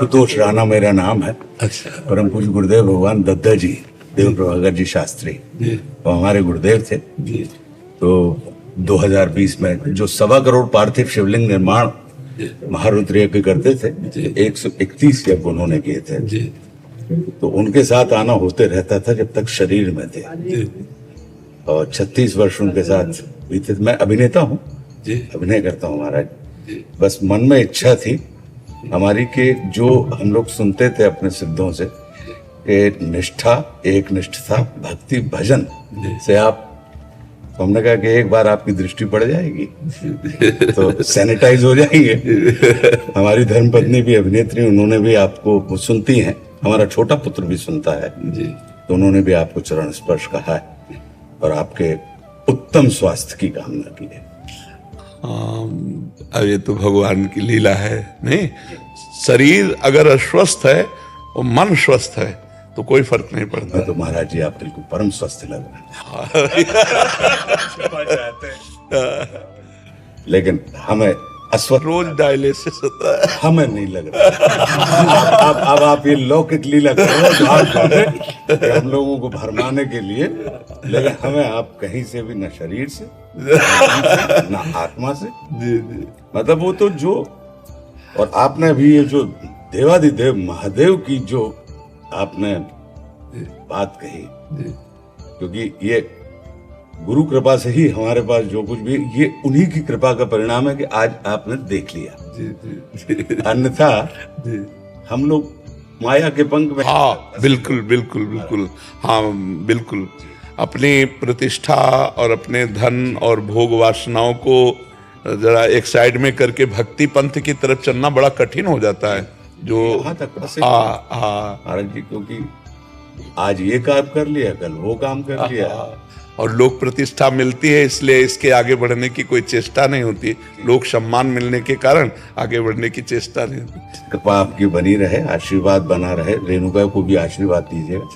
आशुतोष राणा मेरा नाम है। अच्छा परम पूज्य गुरुदेव भगवान दद्दा जी, देव प्रभाकर जी शास्त्री, जी वो हमारे गुरुदेव थे। जी तो 2020 में जो 1.25 करोड़ पार्थिव शिवलिंग निर्माण महारुद्र यज्ञ करते थे, 131 यज्ञ उन्होंने किए थे। जी तो उनके साथ आना होते रहता था जब तक शरीर में थे, जी और 36 वर्ष उनके साथ बीते। मैं अभिनेता हूँ, जी अभिनय करता हूँ महाराज। जी बस मन में इच्छा थी हमारी कि जो हम लोग सुनते थे अपने सिद्धों से कि निष्ठा, एक निष्ठता, भक्ति, भजन से आप, तो हमने कहा कि एक बार आपकी दृष्टि पड़ जाएगी तो सैनिटाइज हो जाएंगे। हमारी धर्मपत्नी भी अभिनेत्री, उन्होंने भी आपको, वो सुनती हैं, हमारा छोटा पुत्र भी सुनता है, जी तो उन्होंने भी आपको चरण स्पर्श कहा है और आपके उत्तम स्वास्थ्य की कामना की है। अब ये तो भगवान की लीला है। नहीं, शरीर अगर अस्वस्थ है और मन स्वस्थ है तो कोई फर्क नहीं पड़ता। मैं तो महाराज जी आप बिल्कुल परम स्वस्थ लग रहे हैं। लेकिन हमें अस्वस्थ, रोज डायलिसिस होता है। हमें नहीं लग रहा। अब आप ये लौकिक लीला करो हम लोगों को भरमाने के लिए, लेकिन हमें आप कहीं से भी, न शरीर से, न आत्मा से, जी जी मतलब वो तो जो, और आपने भी ये जो देवादिदेव महादेव की जो आपने बात कही, क्योंकि ये गुरु कृपा से ही हमारे पास जो कुछ भी, ये उन्हीं की कृपा का परिणाम है कि आज आपने देख लिया। जी जी अन्यथा जी हम लोग माया के पंख में। हाँ बिल्कुल बिल्कुल बिल्कुल, हाँ बिल्कुल। अपनी प्रतिष्ठा और अपने धन और भोग वासनाओं को जरा एक साइड में करके भक्ति पंथ की तरफ चलना बड़ा कठिन हो जाता है। जो यहाँ तक हाँ हाँ महाराज जी, क्योंकि आज ये काम कर लिया, कल वो काम कर लिया, और लोक प्रतिष्ठा मिलती है, इसलिए इसके आगे बढ़ने की कोई चेष्टा नहीं होती। लोक सम्मान मिलने के कारण आगे बढ़ने की चेष्टा नहीं होती। कृपा आपकी बनी रहे, आशीर्वाद बना रहे। रेणुका को भी आशीर्वाद दीजिएगा।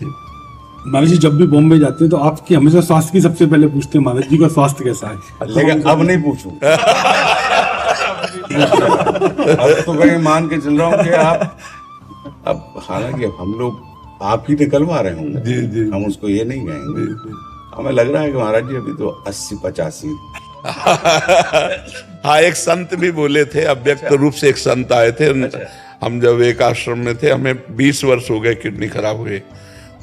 महाराज जी जब भी बॉम्बे जाते हैं तो आपकी हमेशा स्वास्थ्य की सबसे पहले पूछते हैं, महाराज जी का स्वास्थ्य कैसा है? लेकिन अब नहीं पूछूंगा। अब तो मैं मान के चल रहा हूँ कि आप, अब हालांकि हम लोग आप ही निकलवा रहे होंगे, जी जी हम उसको ये नहीं कहेंगे। हमें लग रहा है कि महाराज जी अभी तो 80-85। हाँ, एक संत भी बोले थे, अव्यक्त रूप से एक संत आए थे। हम जब एक आश्रम में थे, हमें 20 वर्ष हो गए किडनी खराब हुए,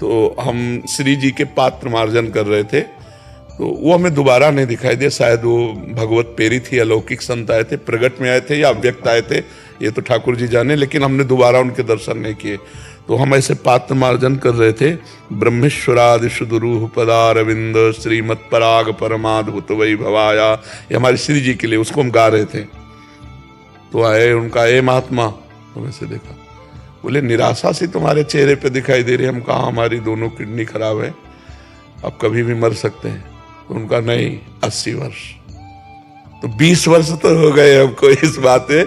तो हम श्री जी के पात्र मार्जन कर रहे थे, तो वो हमें दोबारा नहीं दिखाई दिया। शायद वो भगवत पेरी थी, अलौकिक संत आए थे, प्रगट में आए थे या अव्यक्त आए थे, ये तो ठाकुर जी जाने, लेकिन हमने दोबारा उनके दर्शन नहीं किए। तो हम ऐसे पात्र मार्जन कर रहे थे। ब्रह्मेश्वरादि सुदुरूह पदारविंद श्रीमत् पराग परमाद्भुत वै भवाया, ये हमारे श्री जी के लिए, उसको हम गा रहे थे। तो आए, उनका ए महात्मा, तो वैसे देखा, बोले निराशा सी तुम्हारे चेहरे पे दिखाई दे रही। हम कहा हमारी दोनों किडनी खराब है, अब कभी भी मर सकते हैं। तो उनका नहीं, 80 वर्ष। तो 20 वर्ष तो हो गए हमको इस बात में,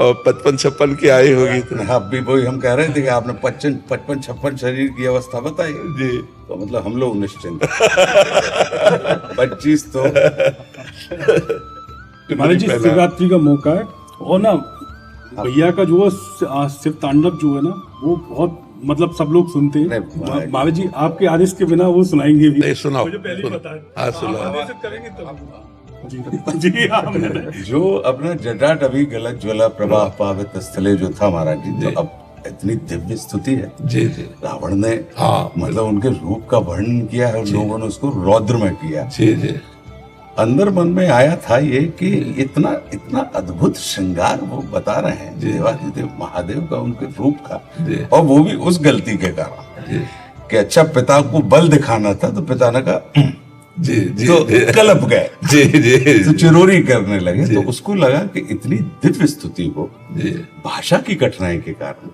और 55-56 की आई होगी। तो आप भी वही हम कह रहे थे कि आपने 55-56 शरीर की अवस्था बताई जी, तो मतलब हम लोग निश्चिंत। 25 तो महाराज जी शिवरात्रि का मौका है, और ना भैया का जो शिव तांडव जो है ना, वो बहुत मतलब सब लोग सुनते हैं। महाराज जी आपके आदेश के बिना वो सुनाएंगे भी। नहीं सुनाओ, हाँ जी हाँ। जो अपना जटाट अभी गलत ज्वला प्रवाह पावित स्थले जो था महाराज जी, तो अब इतनी दिव्य स्तुति है। जी जी रावण ने हाँ मतलब उनके रूप का वर्णन किया है, लोगों ने उसको रौद्र में किया। जी जी अंदर मन में आया था ये कि इतना इतना अद्भुत श्रृंगार वो बता रहे हैं देवादिदेव महादेव का, उनके रूप का, और वो भी उस गलती के कारण कि अच्छा पिता को बल दिखाना था, तो पिता ने कहा जी जी तो कलप गए, जी जी तो चिरोरी करने लगे। तो उसको लगा कि इतनी दिव्य स्तुति को भाषा की कठिनाई के कारण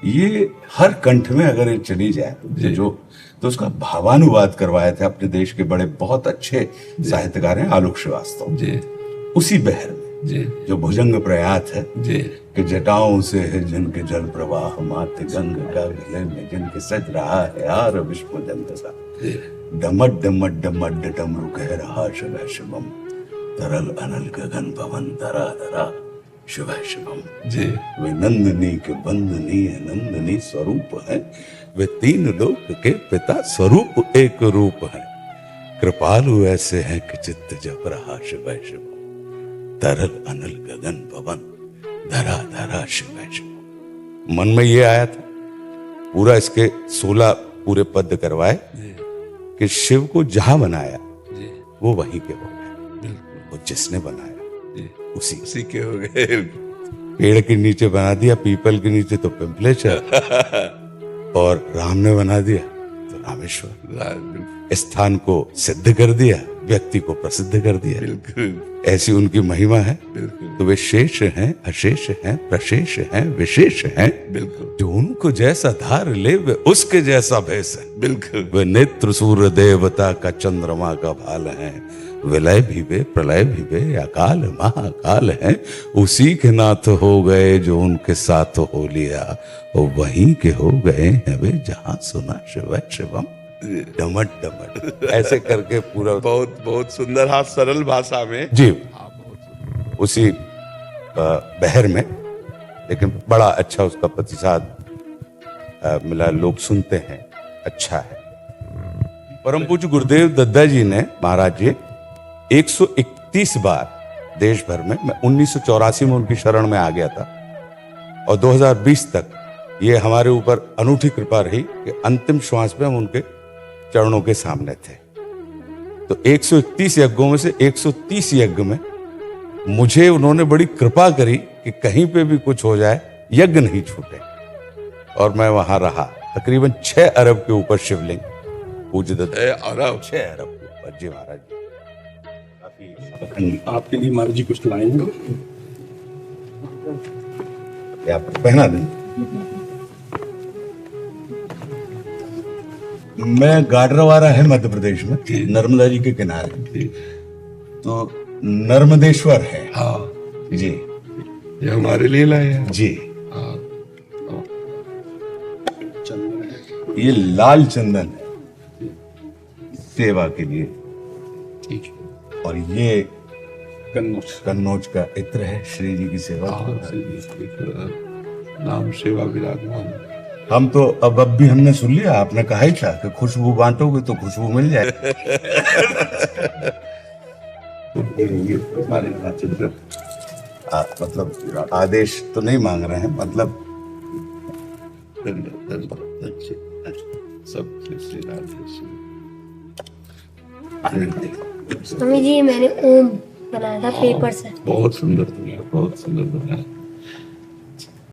ये हर कंठ में अगर ये चली जाए तो उसका भावानुवाद करवाए थे अपने देश के बड़े बहुत अच्छे साहित्यकार हैं आलोक श्रीवास्तव। उसी बहर में जो भुजंग प्रयात है कि जटाओं से है जिनके जल प्रवाह, मात गंग का गले में जिनके सज रहा है यार विश्व जंत सा, डमट डमट डमट डमरू कह रहा शिव शिवम, तरल अनल गगन पवन धरा धरा, शिवाय शिवम। जी वे नंदनी के बंदनी है, नंदनी स्वरूप है, वे तीन लोक के पिता स्वरूप एक रूप है। कृपालु ऐसे हैं कि चित्त जब रहा शिवाय शिवम। तरल अनल गगन पवन, धरा धरा शिवाय शिवम। मन में ये आया था, पूरा इसके 16 पूरे पद करवाए कि शिव को जहां बनाया वो वहीं के हो गए, वो जिसने बनाया उसी के हो गए। पेड़ के नीचे बना दिया, पीपल के नीचे तो पिंपलेश्वर, और राम ने बना दिया तो रामेश्वर। स्थान को सिद्ध कर दिया, व्यक्ति को प्रसिद्ध कर दिया। बिल्कुल ऐसी उनकी महिमा है। बिल्कुल तो वे शेष हैं, अशेष हैं, प्रशेष हैं, विशेष हैं। बिल्कुल जो उनको जैसा धार ले वे उसके जैसा भेष है। बिल्कुल वे नेत्र सूर्य देवता का चंद्रमा का भाल है। विलय भी वे, प्रलय भी वे, अकाल महाकाल है। उसी के नाथ हो गए जो उनके साथ हो लिया, और वहीं के हो गए हैं वे जहां सुना शिवाय शिवम। डमट डमट ऐसे करके पूरा बहुत बहुत सुंदर, हाँ सरल भाषा में जी उसी बहर में, लेकिन बड़ा अच्छा उसका प्रतिसाद मिला, लोग सुनते हैं, अच्छा है। परम पूज्य गुरुदेव दद्दा जी ने, महाराज जी 131 बार देश भर में, मैं 1984 में उनकी शरण में आ गया था, और 2020 तक ये हमारे ऊपर अनूठी कृपा रही कि अंतिम श्वास में हम उनके चरणों के सामने थे। तो 131 यज्ञों में से 130 यज्ञ में मुझे उन्होंने बड़ी कृपा करी कि कहीं पे भी कुछ हो जाए यज्ञ नहीं छूटे, और मैं वहां रहा। तकरीबन 6 अरब के ऊपर शिवलिंग पूज्य दत्त, अरब 6 अरब के ऊपर। जी महाराज जी, आपके लिए महाराज जी कुछ लाएंगे, आप पहना दें। मैं गाडरवारा है मध्य प्रदेश में, नर्मदा जी के किनारे, तो नर्मदेश्वर है। हाँ जी, ये हमारे लिए लाए हैं जी। हाँ। ये लाल चंदन है सेवा के लिए, ठीक है। और ये कन्नौज कन्नौज का इत्र है श्री जी की सेवा। नाम सेवा विराजमान। हम तो अब भी हमने सुन लिया, आपने कहा ही था कि खुशबू बांटोगे तो खुशबू मिल जाए। मतलब आदेश तो नहीं मांग रहे हैं, मतलब सब स्वामी जी मैंने ओम बनाया था पेपर से। बहुत सुंदर बनाया, बहुत सुंदर बनाया।